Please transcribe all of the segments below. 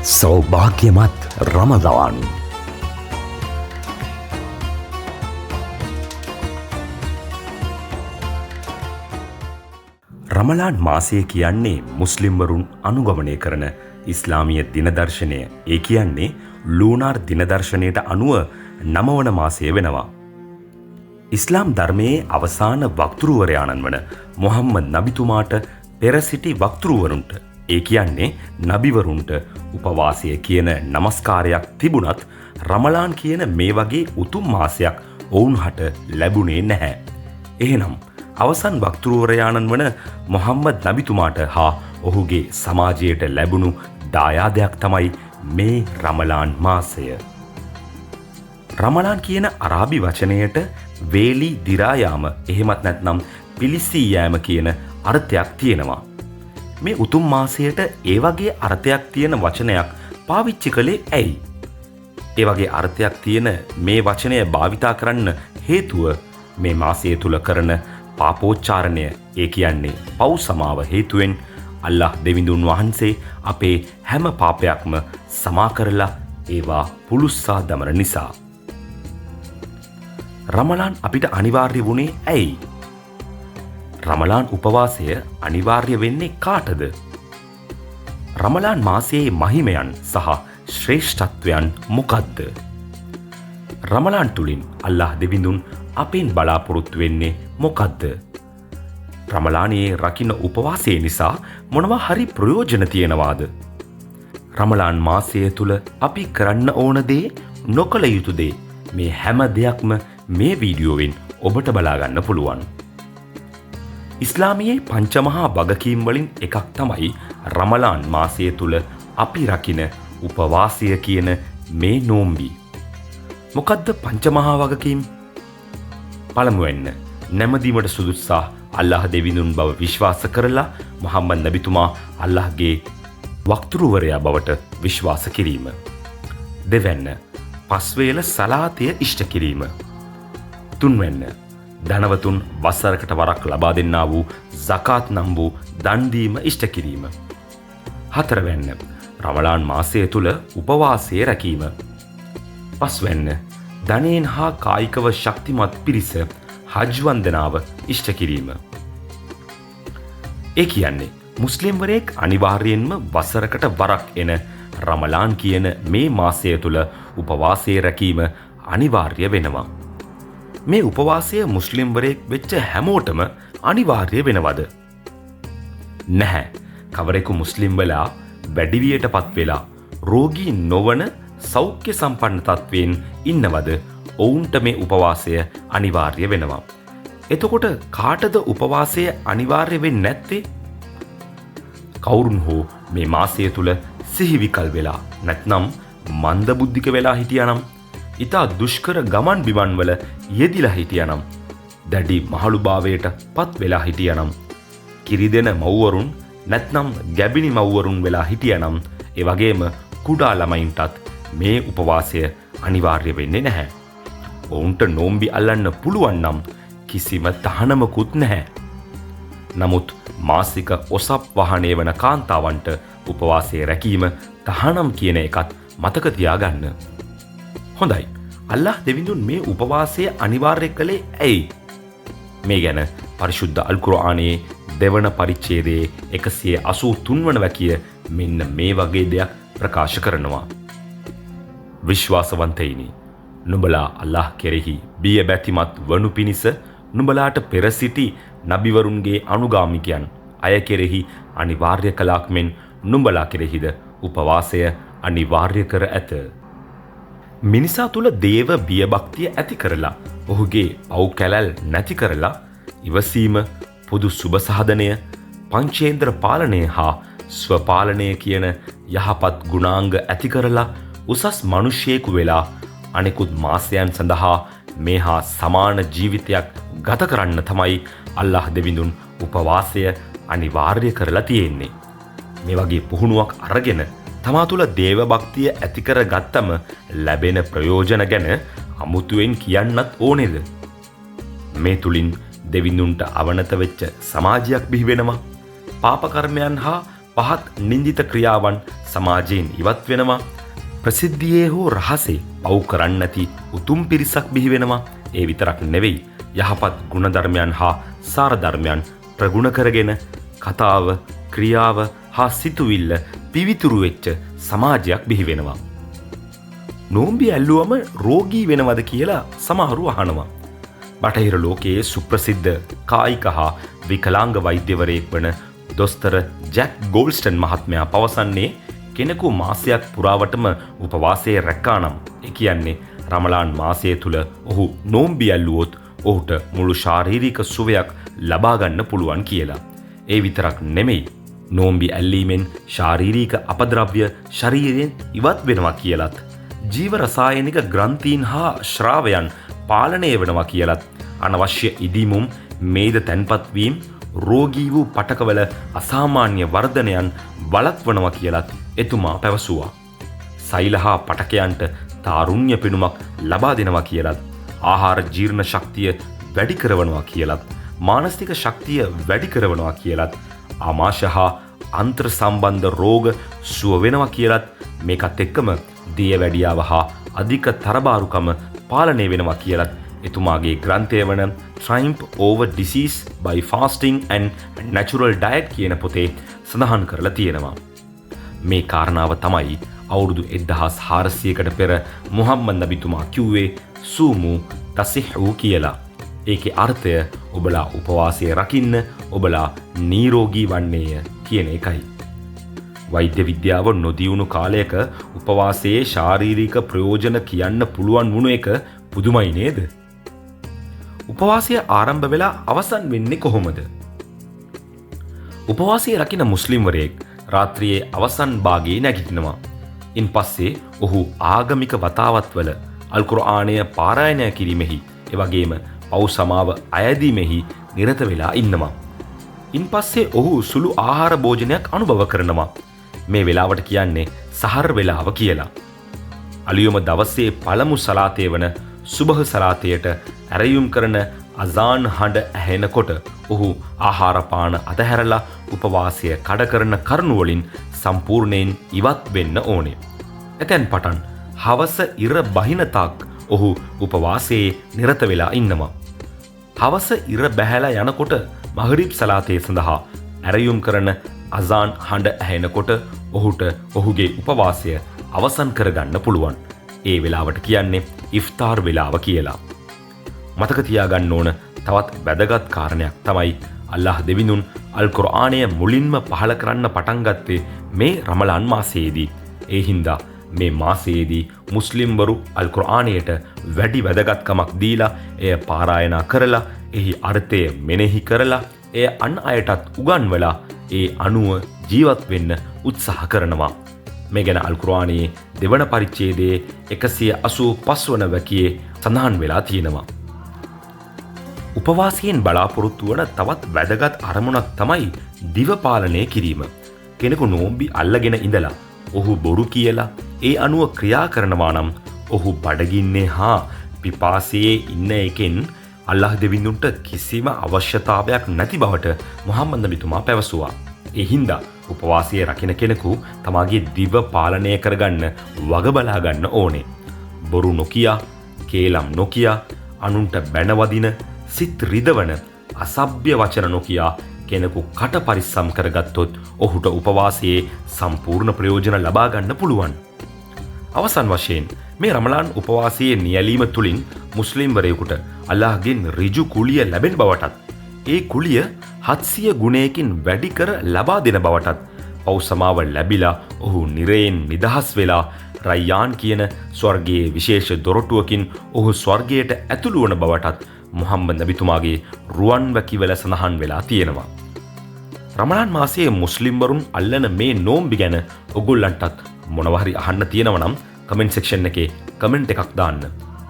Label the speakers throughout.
Speaker 1: සෞභාග්‍යමත් රමදාන්. රමලාන් මාසය කියන්නේ මුස්ලිම්වරුන් අනුගමනය කරන ඉස්ලාමීය දිනදර්ශනය. ඒ කියන්නේ ලූනාර් දිනදර්ශනයට අනුව 9 වන මාසය වෙනවා. ඉස්ලාම් ධර්මයේ අවසාන වක්තෘවරයාණන් වන මොහම්මද් නබිතුමාට පෙර සිටි වක්තෘවරුන්ට, ඒ කියන්නේ නබිවරුන්ට උපවාසය කියන නමස්කාරයක් තිබුණත් රමලාන් කියන මේ වගේ උතුම් මාසයක් ඔවුන්හට ලැබුණේ නැහැ. එහෙනම් අවසන් වක්තෘවරයාණන් වන මොහම්මද් නබිතුමාට හා ඔහුගේ සමාජයට ලැබුණු දායාදයක් තමයි මේ රමලාන් මාසය. රමලාන් කියන අරාබි වචනයට වේලි දිරා යාම, එහෙමත් නැත්නම් පිලිසී යෑම කියන අර්ථයක් තියෙනවා. මේ උතුම් මාසයට ඒ වගේ අර්ථයක් තියෙන වචනයක් පාවිච්චි කළේ ඇයි? ඒ වගේ අර්ථයක් තියෙන මේ වචනය භාවිතා කරන්න හේතුව මේ මාසය තුල කරන පාපෝච්චාරණය, ඒ කියන්නේ පව් සමාව හේතුවෙන් අල්ලාහ් දෙවිඳුන් වහන්සේ අපේ හැම පාපයක්ම සමා කරලා ඒවා පුලුස්සා දමන නිසා. රමලාන් අපිට අනිවාර්ය වුණේ ඇයි? රමලාන් උපවාසය අනිවාර්ය වෙන්නේ කාටද? රමලාන් මාසයේ මහිමයන් සහ ශ්‍රේෂ්ඨත්වයන් මොකක්ද? රමලාන් තුලින් අල්ලාහ් දෙවිඳුන් අපෙන් බලාපොරොත්තු වෙන්නේ මොකක්ද? රමලානයේ රකින්න උපවාසය නිසා මොනවා හරි ප්‍රයෝජන තියෙනවාද? රමලාන් මාසය තුල අපි කරන්න ඕන දේ, නොකළ යුතු දේ, මේ හැම දෙයක්ම මේ වීඩියෝවෙන් ඔබට බලා ගන්න පුළුවන්. ඉස්ලාමයේ පංචමහා වගකීම් වලින් එකක් තමයි රමලාන් මාසය තුල අපි රකින උපවාසය කියන මේ නෝම්බි. මොකද්ද පංචමහා වගකීම්? පළමුවෙන්න, නැමදීමට සුදුස්සා අල්ලාහ් දෙවිඳුන් බව විශ්වාස කරලා මොහම්මද් නබිතුමා අල්ලාහ්ගේ වක්තෘවරයා බවට විශ්වාස කිරීම. දෙවැන්න, පස්වේල සලාතය ඉෂ්ට කිරීම. තුන්වැන්න, ධනවතුන් වසරකට වරක් ලබා දෙන්නා වූ සකාත් නම් වූ දන් දීම ඉෂ්ට කිරීම. හතරවැන්න, රමලාන් මාසය තුල උපවාසය රැකීම. පස්වැන්න, ධනයෙන් හා කායිකව ශක්තිමත් පිරිස හජ් වන්දනාව ඉෂ්ට කිරීම. ඒ කියන්නේ මුස්ලිම්වරයෙක් අනිවාර්යයෙන්ම වසරකට වරක් එන රමලාන් කියන මේ මාසය තුල උපවාසය රැකීම අනිවාර්ය වෙනවා. මේ උපවාසය මුස්ලිම්වරයෙක් වෙච්ච හැමෝටම අනිවාර්ය වෙනවද? නැහැ. කවරෙකු මුස්ලිම් වෙලා වැඩිවියටපත් වෙලා රෝගී නොවන සෞඛ්‍ය සම්පන්න තත්වයෙන් ඉන්නවද? ඔවුන්ට මේ උපවාසය අනිවාර්ය වෙනවා. එතකොට කාටද උපවාසය අනිවාර්ය වෙන්නේ නැත්තේ? කවුරුන් හෝ මේ මාසය තුල සිහිවිකල් වෙලා නැත්නම් මන්දබුද්ධික වෙලා හිටියානම්, ඉතා දුෂ්කර ගමන් බිමන් වල යෙදිලා හිටියානම්, දැඩි මහලුභාවයට පත් වෙලා හිටියානම්, කිරිදෙන මව්වරුන් නැත්නම් ගැබිනි මව්වරුන් වෙලා හිටියානම්, ඒ වගේම කුඩා ළමයින්ටත් මේ උපවාසය අනිවාර්ය වෙන්නේ නැහැ. ඔවුන්ට නෝම්බි අල්ලන්න පුළුවන් නම් කිසිම තහනමකුත් නැහැ. නමුත් මාසික ඔසප් වහනය වන කාන්තාවන්ට උපවාසය රැකීම තහනම් කියන එකත් මතක තියාගන්න. හොඳයි, අල්ලාහ් දෙවිඳුන් මේ උපවාසය අනිවාර්ය කළේ ඇයි? මේ ගැන පරිශුද්ධ අල් කුර්ආනයේ දෙවන පරිච්ඡේදයේ 183 වන වැකිය මෙන්න මේ වගේ දෙයක් ප්‍රකාශ කරනවා. විශ්වාසවන්තයිනි, නුඹලා අල්ලාහ් කෙරෙහි බිය බැතිමත් වනු පිණිස නුඹලාට පෙර සිටි නබිවරුන්ගේ අනුගාමිකයන් අය කෙරෙහි අනිවාර්ය කළාක් මෙන් නුඹලා කෙරෙහිද උපවාසය අනිවාර්ය කර ඇත. මිනිසා තුල දේව බිය භක්තිය ඇති කරලා, ඔහුගේ පව් කැලැල් නැති කරලා, ඉවසීම, පොදු සුබ සහදනය, පංචේන්ද්‍ර පාලනය හා ස්වපාලනය කියන යහපත් ගුණාංග ඇති කරලා උසස් මිනිසෙකු වෙලා අනෙකුත් මාසයන් සඳහා මේ හා සමාන ජීවිතයක් ගත කරන්න තමයි අල්ලාහ් දෙවිඳුන් උපවාසය අනිවාර්ය කරලා තියෙන්නේ. මේ වගේ පුහුණුවක් අරගෙන තමා තුළ දේව භක්තිය ඇති කර ගත්තම ලැබෙන ප්‍රයෝජන ගැන අමුතුවෙන් කියන්නත් ඕනේද? මේ තුලින් දෙවිඳුන්ට අවනත වෙච්ච සමාජයක් බිහි වෙනවා. පාප කර්මයන් හා පහත් නින්දිත ක්‍රියාවන් සමාජයෙන් ඉවත් වෙනවා. ප්‍රසිද්ධියේ හෝ රහසේ පව් කරන්නේ නැති උතුම් පිරිසක් බිහි වෙනවා. ඒ විතරක් නෙවෙයි යහපත් ගුණධර්මයන් හා සාරධර්මයන් ප්‍රගුණ කරගෙන කතාව, ක්‍රියාව හා සිතුවිල්ල පිවිතුරු වෙච්ච සමාජයක් බිහි වෙනවා. නෝම්බි ඇල්ලුවම රෝගී වෙනවද කියලා සමහරු අහනවා. බටහිර ලෝකයේ සුප්‍රසිද්ධ කායික හා විකලාංග වෛද්‍යවරයෙක් වන දොස්තර ජැක් ගෝල්ස්ටන් මහත්මයා පවසන්නේ කෙනෙකු මාසයක් පුරාවටම උපවාසයේ රැක්කානම් ඒ කියන්නේ රමලාන් මාසය තුල ඔහු නෝම්බි ඇල්ලුවොත් ඔහුට මුළු ශාරීරික සුවයක් ලබා ගන්න පුළුවන් කියලා. ඒ විතරක් නෙමෙයි නෝම්බි ඇල්ලීමෙන් ශාරීරික අපද්‍රව්‍ය ශරීරයෙන් ඉවත් වෙනවා කියලත් ජීව රසායනික ග්‍රන්ථීන් හා ශ්‍රාවයන් පාලනය වෙනවා කියලත් අනවශ්‍ය ඉදීමුම් මේද තැන්පත් වීම රෝගී වූ පටකවල අසාමාන්‍ය වර්ධනයන් වළක්වනවා කියලත් එතුමා පැවසුවා. සෛල හා පටකයන්ට තාරුණ්‍ය පෙනුමක් ලබා දෙනවා කියලත් ආහාර ජීර්ණ ශක්තිය වැඩි කරනවා කියලත් මානසික ශක්තිය වැඩි කරනවා කියලත් ආමාශය හා අන්තර් සම්බන්ධ රෝග සුව වෙනවා කියලත් මේකත් එක්කම දියවැඩියාව හා අධික තරබාරුකම පාලනය වෙනවා කියලත් එතුමාගේ ග්‍රන්ථය වන Triumph over Disease by Fasting and Natural Diet කියන පොතේ සඳහන් කරලා තියෙනවා. මේ කාරණාව තමයි අවුරුදු 1400කට පෙර මුහම්මද් නබිතුමා කිව්වේ සූමු තසිහු කියලා. ඒකේ අර්ථය ඔබලා උපවාසය රකින්න ඔබලා නිරෝගී වන්නේය කියන එකයි. වෛද්‍ය විද්‍යාව නොදියුණු කාලයක උපවාසයේ ශාරීරික ප්‍රයෝජන කියන්න පුළුවන් වුණ එක පුදුමයි නේද? උපවාසය ආරම්භ වෙලා අවසන් වෙන්නේ කොහොමද? උපවාසය රකින මුස්ලිම්වරයෙක් රාත්‍රියේ අවසන් භාගයේ නැගිටිනවා. ඉන් පස්සේ ඔහු ආගමික වතාවත්වල අල් කුර්ආනය පාරායනය කිරීමෙහි එවැගේම පව් සමාව අයදීමෙහි නිරත වෙලා ඉන්නවා. ඉන් පස්සේ ඔහු සුළු ආහාර භෝජනයක් අනුභව කරනවා. මේ වෙලාවට කියන්නේ සහර් වෙලාව කියලා. අලියොම දවසේ පළමු සලාතය වන සුබහ සලාතයට ඇරයුම් කරන අසාන් හඬ ඇහෙනකොට ඔහු ආහාර පාන අතහැරලා උපවාසය කඩ කරන කරුණු වලින් සම්පූර්ණයෙන් ඉවත් වෙන්න ඕනේ. එතෙන් පටන් හවස ඉර බහින තාක් ඔහු උපවාසයේ නිරත වෙලා ඉන්නවා. හවස ඉර බැහැලා යනකොට මහරිබ් සලාතය සඳහා ඇරයුම් කරන අසාන් හඬ ඇහෙනකොට ඔහුට ඔහුගේ උපවාසය අවසන් කරගන්න පුළුවන්. ඒ වෙලාවට කියන්නේ ඉෆ්තාර් වෙලාව කියලා. මතක තියාගන්න ඕන තවත් වැදගත් කාරණයක් තමයි අල්ලාහ් දෙවිඳුන් අල් කුර්ආනය මුලින්ම පහළ කරන්න පටන් ගත්තේ මේ රමලාන් මාසයේදී. ඒ හින්දා මේ මාසයේදී මුස්ලිම්වරු අල් කුර්ආනයට වැඩි වැදගත්කමක් දීලා එය පාරායනා කරලා එහි අර්ථය මෙනෙහි කරලා එය අන් අයටත් උගන්වලා ඒ අනුව ජීවත් වෙන්න උත්සාහ කරනවා. මේ ගැන අල් කුර්ආනයේ දෙවන පරිච්ඡේදයේ 185 වන වැකියේ සඳහන් වෙලා තියෙනවා. උපවාසයෙන් බලාපොරොත්තු වන තවත් වැදගත් අරමුණක් තමයි දිව පාලනය කිරීම. කෙනෙකු නෝම්බි අල්ලගෙන ඉඳලා ඔහු බොරු කියලා ඒ අනුව ක්‍රියා කරනවා නම් ඔහු බඩගින්නේ හා පිපාසයේ ඉන්න එකෙන් අල්ලාහ් දෙවිඳුන්ට කිසිම අවශ්‍යතාවයක් නැති බවට මුහම්මද් නබිතුමා පැවසුවා. ඒ හින්දා උපවාසයේ රකින්න කෙනෙකු තමාගේ දිව පාලනය කරගන්න වග බලා ගන්න ඕනේ. බොරු නොකියා, කේලම් නොකියා, අනුන්ට බැනවදින, සිත් රිදවන, අසභ්‍ය වචන නොකියා කෙනෙකු කට පරිස්සම් කරගත්තොත් ඔහුට උපවාසයේ සම්පූර්ණ ප්‍රයෝජන ලබා ගන්න පුළුවන්. අවසන් වශයෙන් මේ රමලාන් උපවාසයේ නියැලීම තුළින් මුස්ලිම්වරයෙකුට අල්ලාහ්ගෙන් ඍජු කුලිය ලැබෙන බවටත් ඒ කුලිය 700 ගුණයකින් වැඩි කර ලබා දෙන බවටත් පව් සමාව ලැබිලා ඔහු නිරයෙන් නිදහස් වෙලා රයියාන් කියන ස්වර්ගයේ විශේෂ දොරටුවකින් ඔහු ස්වර්ගයට ඇතුළු වන බවටත් මුහම්මද් නබිතුමාගේ රුවන්වැකිවල සඳහන් වෙලා තියෙනවා. රමලාන් මාසයේ මුස්ලිම්වරුන් අල්ලන මේ නෝම්බි ගැන ඔගොල්ලන්ටත් මොනවා හරි අහන්න තියෙනවා නම් කමෙන්ට් සෙක්ෂන් එකේ කමෙන්ට් එකක් දාන්න.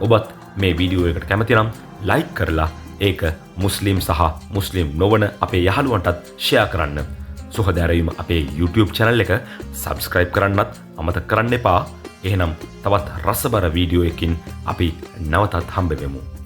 Speaker 1: ඔබත් මේ වීඩියෝ එකට කැමති නම් ලයික් කරලා ඒක මුස්ලිම් සහ මුස්ලිම් නොවන අපේ යහළුවන්ටත් ෂෙයා කරන්න. සුහදෑරීම අපේ YouTube channel එක subscribe කරන්නත් අමතක කරන්න එපා. එහෙනම් තවත් රසබර වීඩියෝ එකකින් අපි නැවතත් හම්බ වෙමු.